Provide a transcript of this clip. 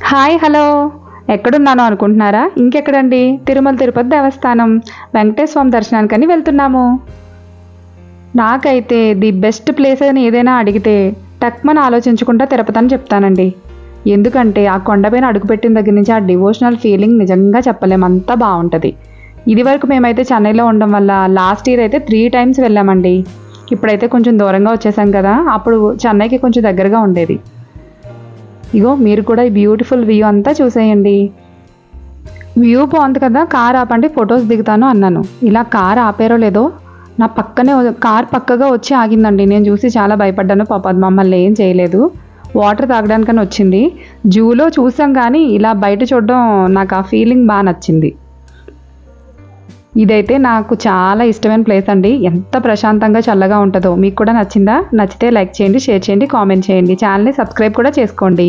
Hi hello ఎక్కడున్నాను అనుకుంటున్నారా? ఇంకెక్కడండి, తిరుమల తిరుపతి దేవస్థానం వెంకటేశ్వర స్వామి దర్శనానికని వెళ్తున్నాము. నాకైతే ది బెస్ట్ ప్లేస్ అని ఏదైనా అడిగితే టక్మని ఆలోచించకుండా తిరుపతి అని చెప్తానండి. ఎందుకంటే ఆ కొండపైన అడుగుపెట్టిన దగ్గర నుంచి ఆ డివోషనల్ ఫీలింగ్ నిజంగా చెప్పలేము, అంతా బాగుంటుంది. ఇది వరకు మేమైతే చెన్నైలో ఉండడం వల్ల లాస్ట్ ఇయర్ అయితే 3 times వెళ్ళామండి. ఇప్పుడైతే కొంచెం దూరంగా వచ్చేసాం కదా, అప్పుడు చెన్నైకి కొంచెం దగ్గరగా ఉండేది. ఇగో మీరు కూడా ఈ బ్యూటిఫుల్ వ్యూ అంతా చూసేయండి. వ్యూ బాగుంది కదా, కార్ ఆపండి ఫొటోస్ దిగుతాను అన్నాను. ఇలా కార్ ఆపారో లేదో నా పక్కనే కార్ పక్కగా వచ్చి ఆగిందండి. నేను చూసి చాలా భయపడ్డాను. పాప అది మమ్మల్ని ఏం చేయలేదు, వాటర్ తాగడానికని వచ్చింది. జూలో చూసాం కానీ ఇలా బయట చూడడం నాకు ఆ ఫీలింగ్ బాగా నచ్చింది. ఇదైతే నాకు చాలా ఇష్టమైన ప్లేస్ అండి. ఎంత ప్రశాంతంగా చల్లగా ఉంటుందో. మీకు కూడా నచ్చిందా? నచ్చితే లైక్ చేయండి, షేర్ చేయండి, కామెంట్ చేయండి. ఛానల్ని సబ్స్క్రైబ్ కూడా చేసుకోండి.